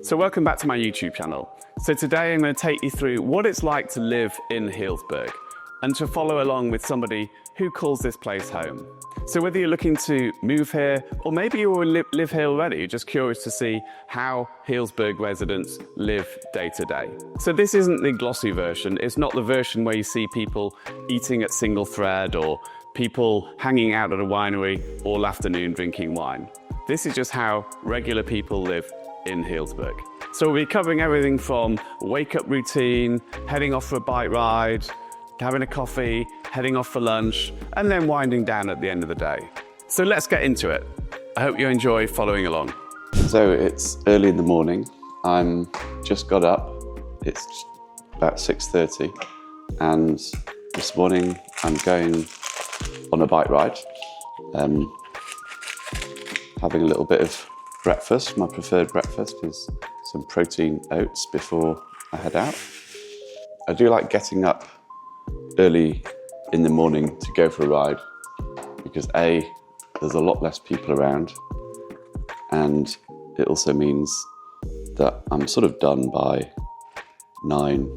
So welcome back to my YouTube channel. So today I'm going to take you through what it's like to live in Healdsburg and to follow along with somebody who calls this place home. So whether you're looking to move here or maybe you live here already, you're just curious to see how Healdsburg residents live day to day. So this isn't the glossy version. It's not the version where you see people eating at single thread or people hanging out at a winery all afternoon drinking wine. This is just how regular people live in Healdsburg. So we'll be covering everything from wake-up routine, heading off for a bike ride, having a coffee, heading off for lunch, and then winding down at the end of the day. So let's get into it. I hope you enjoy following along. So it's early in the morning. I'm just got up. It's about 6:30, and this morning I'm going on a bike ride, having a little bit of breakfast. My preferred breakfast is some protein oats before I head out. I do like getting up early in the morning to go for a ride because A, there's a lot less people around, and it also means that I'm sort of done by 9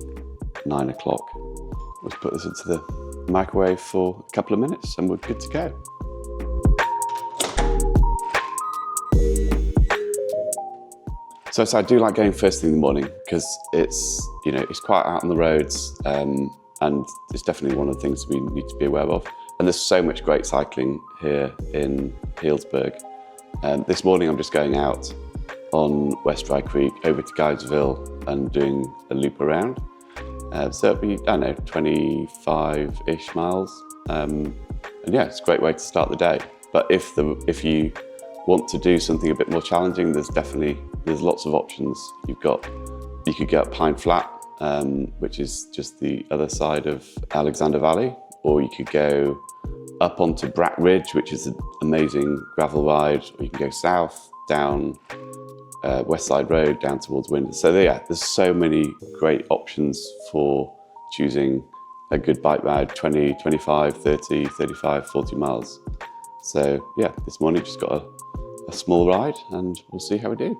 o'clock. Let's put this into the microwave for a couple of minutes and we're good to go. So I do like going first thing in the morning because it's quiet out on the roads, and it's definitely one of the things we need to be aware of. And there's so much great cycling here in Healdsburg. This morning I'm just going out on West Dry Creek over to Guidesville and doing a loop around. So it'll be, 25-ish miles. And yeah, it's a great way to start the day. But if you want to do something a bit more challenging, there's lots of options. You could go up Pine Flat, which is just the other side of Alexander Valley, or you could go up onto Brack Ridge, which is an amazing gravel ride, or you can go south down West Side Road down towards Windsor. So yeah, there's so many great options for choosing a good bike ride, 20, 25, 30, 35, 40 miles. So yeah, this morning just got a small ride and we'll see how we do.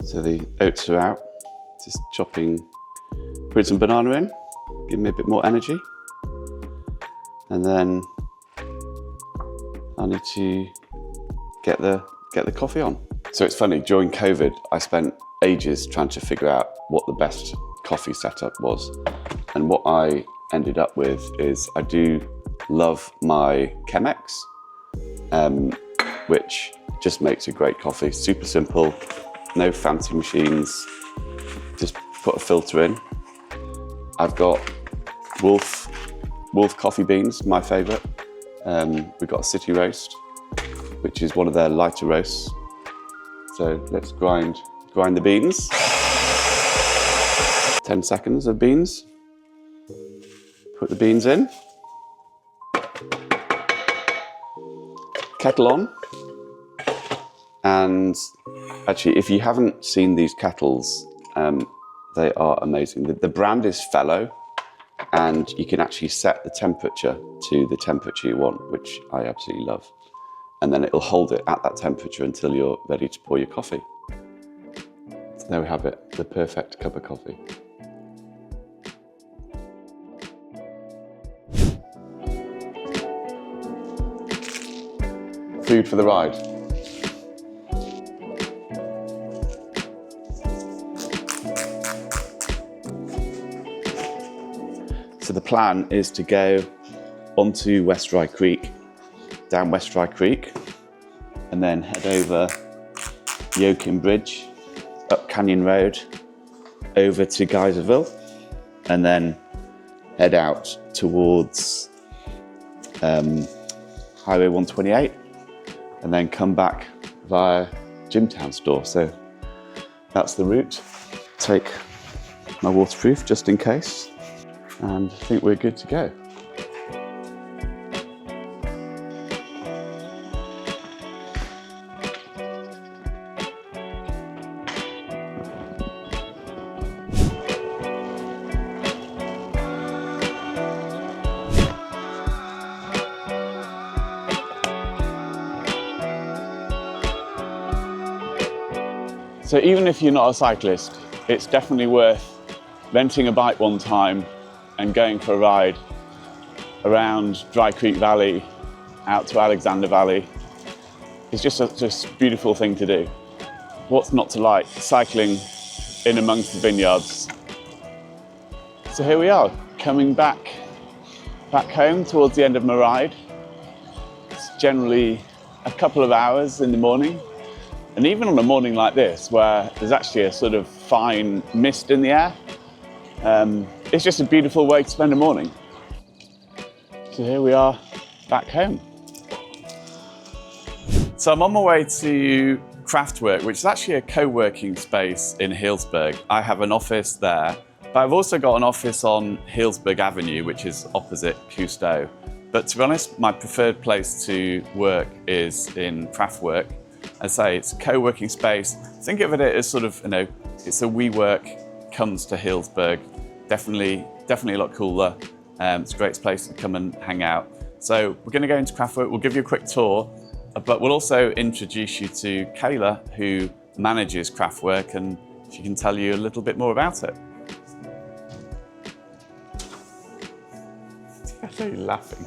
So the oats are out, just putting some banana in, give me a bit more energy. And then I need to get the coffee on. So it's funny, during COVID, I spent ages trying to figure out what the best coffee setup was. And what I ended up with is I do love my Chemex, which just makes a great coffee. Super simple, no fancy machines, just put a filter in. I've got Wolf coffee beans, my favorite. We've got a City Roast, which is one of their lighter roasts. So let's grind the beans. 10 seconds of beans. Put the beans in. Kettle on. And actually, if you haven't seen these kettles, they are amazing. The brand is Fellow, and you can actually set the temperature to the temperature you want, which I absolutely love. And then it'll hold it at that temperature until you're ready to pour your coffee. So there we have it, the perfect cup of coffee. Food for the ride. So the plan is to go onto West Dry Creek, down West Dry Creek, and then head over Yoakin Bridge, up Canyon Road, over to Geyserville, and then head out towards Highway 128, and then come back via Jimtown store. So that's the route. Take my waterproof just in case, and I think we're good to go. So even if you're not a cyclist, it's definitely worth renting a bike one time and going for a ride around Dry Creek Valley, out to Alexander Valley. It's just a beautiful thing to do. What's not to like? Cycling in amongst the vineyards. So here we are, coming back home towards the end of my ride. It's generally a couple of hours in the morning. And even on a morning like this, where there's actually a sort of fine mist in the air, it's just a beautiful way to spend a morning. So here we are, back home. So I'm on my way to Craftwork, which is actually a co-working space in Healdsburg. I have an office there, but I've also got an office on Healdsburg Avenue, which is opposite Cousteau. But to be honest, my preferred place to work is in Craftwork. As I say, it's a co-working space. Think of it as sort of, it's a WeWork comes to Healdsburg. Definitely a lot cooler. It's a great place to come and hang out. So we're going to go into Craftwork. We'll give you a quick tour, but we'll also introduce you to Kayla, who manages Craftwork, and she can tell you a little bit more about it. Why are you laughing?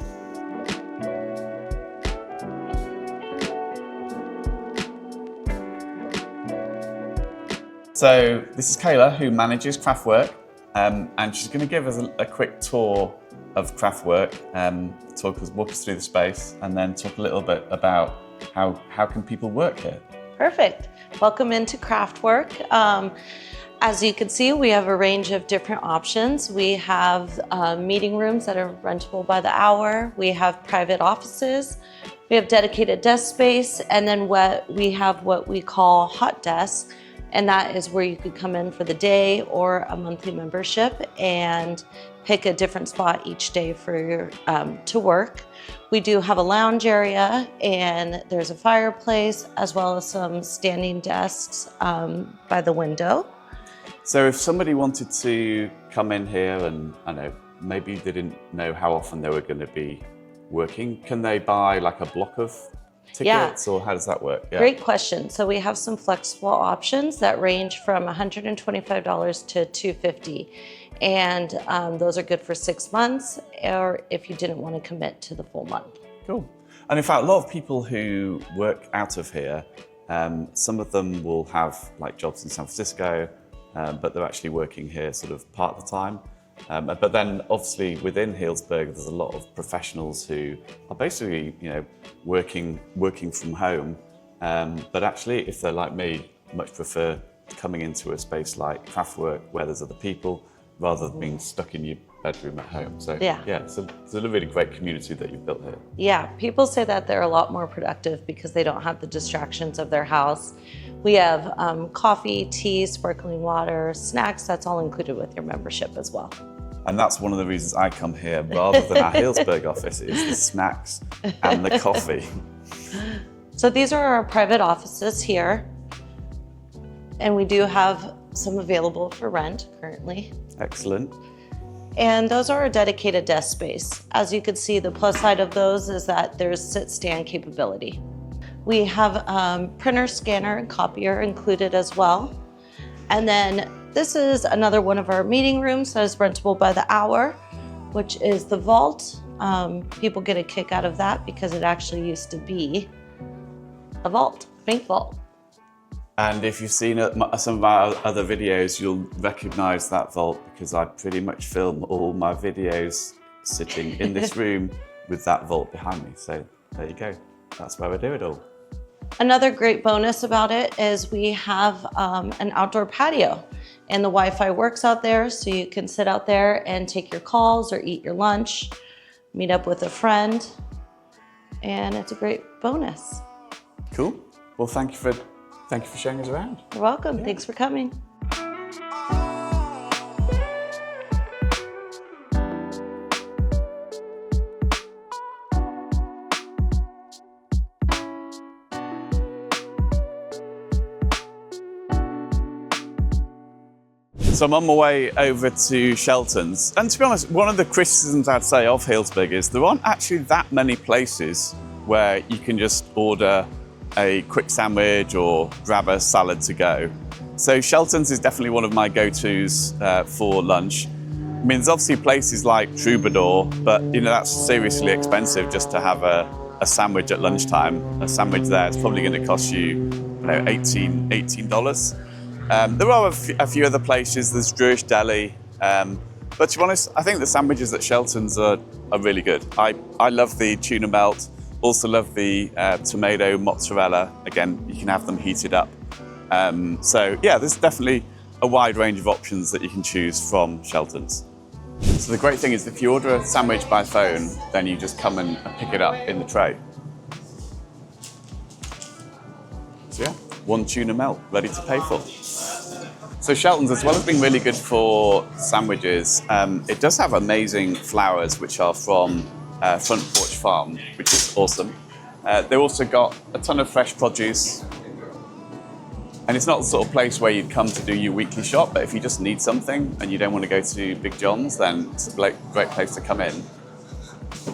So this is Kayla, who manages Craftwork, and she's going to give us a quick tour of Craftwork, walk us through the space, and then talk a little bit about how can people work here. Perfect. Welcome into Craftwork. As you can see, we have a range of different options. We have meeting rooms that are rentable by the hour. We have private offices. We have dedicated desk space, and then we have what we call hot desks. And that is where you could come in for the day or a monthly membership and pick a different spot each day for to work. We do have a lounge area, and there's a fireplace as well as some standing desks by the window. So if somebody wanted to come in here and maybe they didn't know how often they were going to be working, can they buy like a block of tickets, or how does that work? Yeah. Great question. So we have some flexible options that range from $125 to $250, and those are good for 6 months, or if you didn't want to commit to the full month. Cool. And in fact, a lot of people who work out of here, some of them will have like jobs in San Francisco, but they're actually working here sort of part of the time. But then obviously within Healdsburg, there's a lot of professionals who are basically, working from home. But actually, if they're like me, much prefer coming into a space like Craftwork where there's other people rather than being stuck in your bedroom at home. So it's a really great community that you've built here. Yeah, people say that they're a lot more productive because they don't have the distractions of their house. We have coffee, tea, sparkling water, snacks, that's all included with your membership as well. And that's one of the reasons I come here rather than our Healdsburg office, is the snacks and the coffee. So these are our private offices here, and we do have some available for rent currently. Excellent. And those are a dedicated desk space. As you can see, the plus side of those is that there's sit-stand capability. We have printer, scanner, and copier included as well. And then this is another one of our meeting rooms that is rentable by the hour, which is the vault. People get a kick out of that because it actually used to be a vault, bank vault. And if you've seen some of our other videos, you'll recognize that vault because I pretty much film all my videos sitting in this room with that vault behind me. So there you go. That's where I do it all. Another great bonus about it is we have an outdoor patio, and the Wi-Fi works out there, so you can sit out there and take your calls or eat your lunch, meet up with a friend, and it's a great bonus. Cool. Well, thank you for showing us around. You're welcome. Yeah. Thanks for coming. So I'm on my way over to Shelton's. And to be honest, one of the criticisms I'd say of Healdsburg is there aren't actually that many places where you can just order a quick sandwich or grab a salad to go. So Shelton's is definitely one of my go-tos for lunch. I mean, there's obviously places like Troubadour, but that's seriously expensive just to have a sandwich at lunchtime. A sandwich there is probably going to cost you, $18. There are a few other places. There's Jewish Deli, but to be honest, I think the sandwiches at Shelton's are really good. I love the tuna melt. Also love the tomato mozzarella. Again, you can have them heated up. So yeah, there's definitely a wide range of options that you can choose from Shelton's. So the great thing is if you order a sandwich by phone, then you just come and pick it up in the tray. So yeah, one tuna melt ready to pay for. So Shelton's, as well as being really good for sandwiches, it does have amazing flowers which are from Front Porch Farm, which is awesome. They also got a ton of fresh produce. And it's not the sort of place where you'd come to do your weekly shop, but if you just need something and you don't want to go to Big John's, then it's a great place to come in.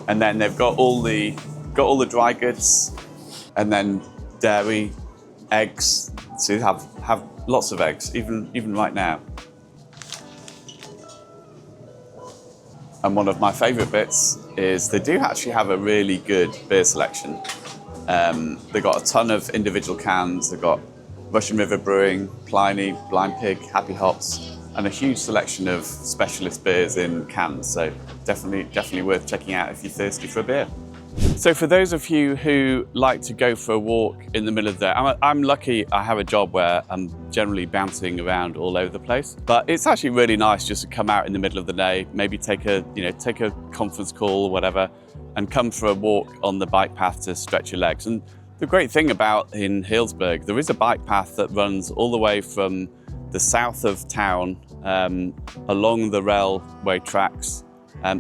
And then they've got all the dry goods, and then dairy, eggs. So you have lots of eggs, even right now. And one of my favourite bits is they do actually have a really good beer selection. They've got a ton of individual cans. They've got Russian River Brewing, Pliny, Blind Pig, Happy Hops, and a huge selection of specialist beers in cans. So definitely worth checking out if you're thirsty for a beer. So for those of you who like to go for a walk in the middle of the day, I'm lucky I have a job where I'm generally bouncing around all over the place. But it's actually really nice just to come out in the middle of the day, maybe take a conference call or whatever, and come for a walk on the bike path to stretch your legs. And the great thing about in Healdsburg, there is a bike path that runs all the way from the south of town, along the railway tracks,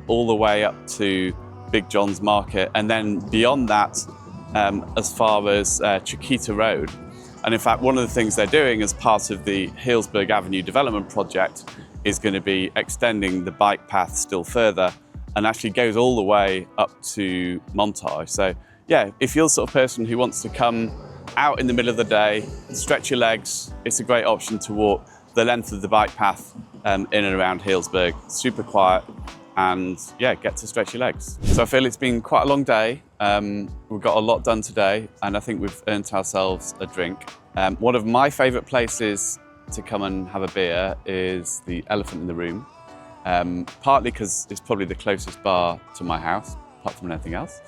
all the way up to Big John's Market, and then beyond that, as far as Chiquita Road. And in fact, one of the things they're doing as part of the Healdsburg Avenue development project is going to be extending the bike path still further, and actually goes all the way up to Montage. So yeah, if you're the sort of person who wants to come out in the middle of the day, stretch your legs, it's a great option to walk the length of the bike path in and around Healdsburg. Super quiet, and yeah, get to stretch your legs. So I feel it's been quite a long day. We've got a lot done today, and I think we've earned ourselves a drink. One of my favourite places to come and have a beer is the Elephant in the Room, partly because it's probably the closest bar to my house, apart from anything else.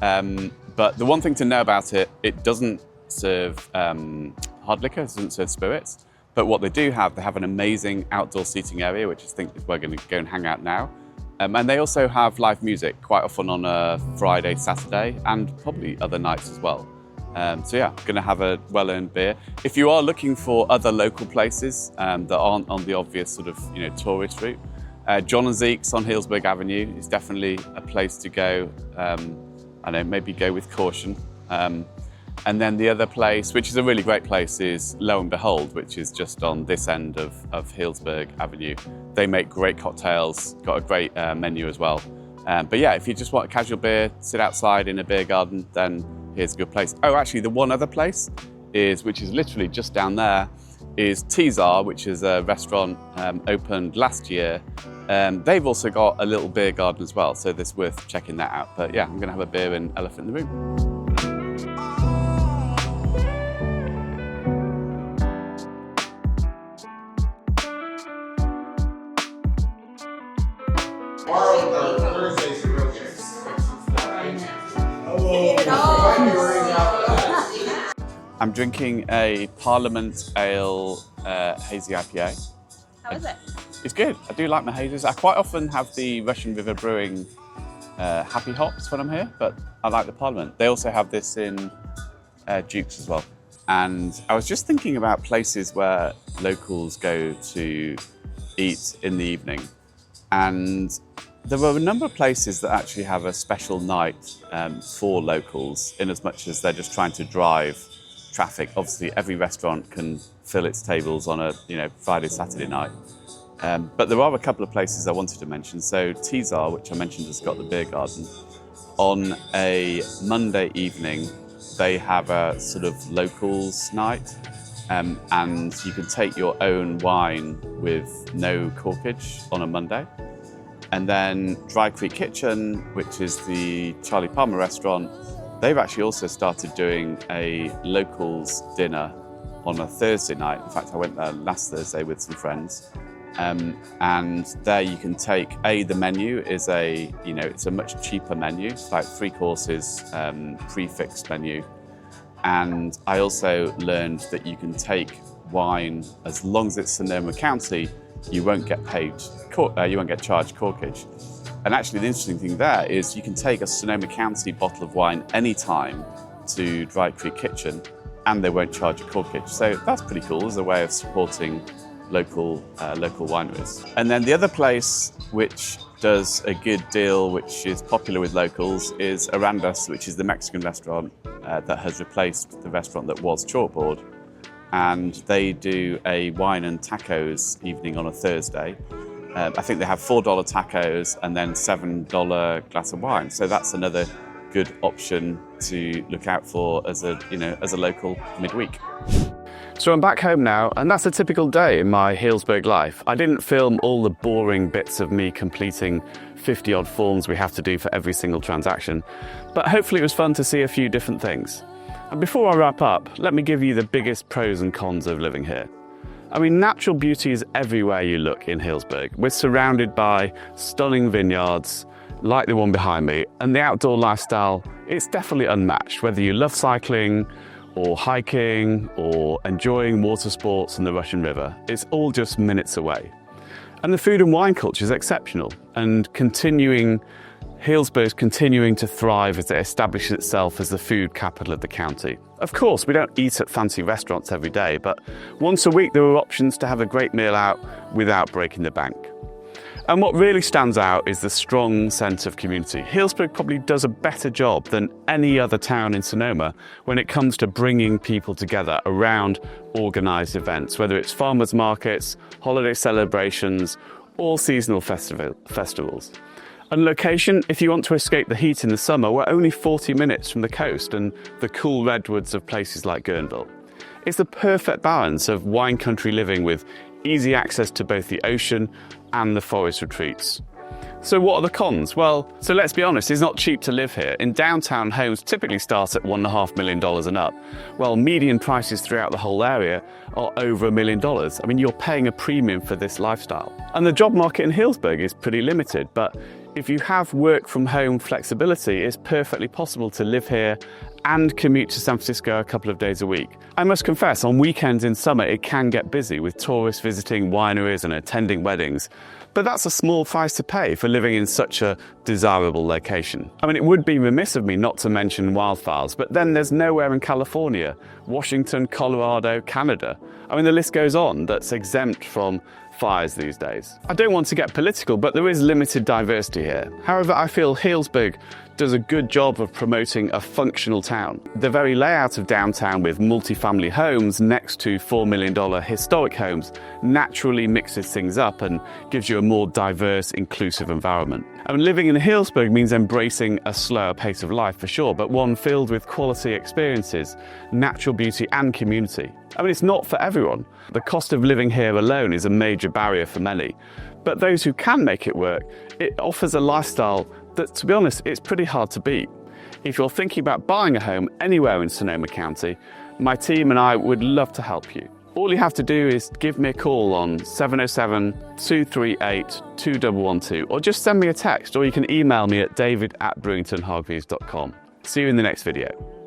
But the one thing to know about it, it doesn't serve hard liquor, it doesn't serve spirits. But what they have an amazing outdoor seating area, which I think is where we're going to go and hang out now. And they also have live music quite often on a Friday, Saturday, and probably other nights as well. So yeah, going to have a well-earned beer. If you are looking for other local places that aren't on the obvious sort of tourist route, John and Zeke's on Healdsburg Avenue is definitely a place to go. I know, maybe go with caution. And then the other place, which is a really great place, is Lo and Behold, which is just on this end of Healdsburg Avenue. They make great cocktails, got a great menu as well. But yeah, if you just want a casual beer, sit outside in a beer garden, then here's a good place. Oh, actually, the one other place which is literally just down there, is Teasar, which is a restaurant opened last year. They've also got a little beer garden as well, so it's worth checking that out. But yeah, I'm going to have a beer in Elephant in the Room. I'm drinking a Parliament Ale Hazy IPA. How is it? It's good. I do like my hazes. I quite often have the Russian River Brewing Happy Hops when I'm here, but I like the Parliament. They also have this in Duke's as well. And I was just thinking about places where locals go to eat in the evening. And there were a number of places that actually have a special night for locals, in as much as they're just trying to drive traffic. Obviously, every restaurant can fill its tables on a Friday, Saturday night. But there are a couple of places I wanted to mention. So Teasar, which I mentioned, has got the beer garden. On a Monday evening, they have a sort of locals night. and you can take your own wine with no corkage on a Monday. And then Dry Creek Kitchen, which is the Charlie Palmer restaurant, they've actually also started doing a locals dinner on a Thursday night. In fact, I went there last Thursday with some friends. And there you can take, the menu is it's a much cheaper menu. It's like 3 courses, prefixed menu. And I also learned that you can take wine, as long as it's Sonoma County, you won't get charged corkage. And actually the interesting thing there is you can take a Sonoma County bottle of wine anytime to Dry Creek Kitchen and they won't charge a corkage. So that's pretty cool as a way of supporting local wineries. And then the other place which does a good deal, which is popular with locals, is Arandas, which is the Mexican restaurant that has replaced the restaurant that was Chalkboard. And they do a wine and tacos evening on a Thursday. I think they have $4 tacos and then $7 glass of wine. So that's another good option to look out for as a local midweek. So I'm back home now, and that's a typical day in my Healdsburg life. I didn't film all the boring bits of me completing 50 odd forms we have to do for every single transaction, but hopefully it was fun to see a few different things. And before I wrap up, let me give you the biggest pros and cons of living here. I mean, natural beauty is everywhere you look in Healdsburg. We're surrounded by stunning vineyards, like the one behind me, and the outdoor lifestyle, it's definitely unmatched, whether you love cycling, or hiking, or enjoying water sports and the Russian River. It's all just minutes away. And the food and wine culture is exceptional, and Healdsburg's continuing to thrive as it establishes itself as the food capital of the county. Of course, we don't eat at fancy restaurants every day, but once a week there are options to have a great meal out without breaking the bank. And what really stands out is the strong sense of community. Healdsburg probably does a better job than any other town in Sonoma when it comes to bringing people together around organised events, whether it's farmers markets, holiday celebrations, or seasonal festivals. And location, if you want to escape the heat in the summer, we're only 40 minutes from the coast and the cool redwoods of places like Guerneville. It's the perfect balance of wine country living with easy access to both the ocean and the forest retreats. So what are the cons? Well, so let's be honest, it's not cheap to live here. In downtown, homes typically start at $1.5 million and up, while median prices throughout the whole area are over $1 million. I mean, you're paying a premium for this lifestyle. And the job market in Healdsburg is pretty limited, but if you have work from home flexibility, it's perfectly possible to live here and commute to San Francisco a couple of days a week. I must confess, on weekends in summer, it can get busy with tourists visiting wineries and attending weddings. But that's a small price to pay for living in such a desirable location. I mean, it would be remiss of me not to mention wildfires, but then there's nowhere in California, Washington, Colorado, Canada. I mean, the list goes on that's exempt from fires these days. I don't want to get political, but there is limited diversity here. However, I feel Healdsburg does a good job of promoting a functional town. The very layout of downtown with multi-family homes next to $4 million historic homes naturally mixes things up and gives you a more diverse, inclusive environment. I mean, living in Healdsburg means embracing a slower pace of life for sure, but one filled with quality experiences, natural beauty and community. I mean, it's not for everyone. The cost of living here alone is a major barrier for many. But those who can make it work, it offers a lifestyle that, to be honest, it's pretty hard to beat. If you're thinking about buying a home anywhere in Sonoma County, my team and I would love to help you. All you have to do is give me a call on 707-238-2112, or just send me a text, or you can email me at david@BruingtonHargreaves.com. See you in the next video.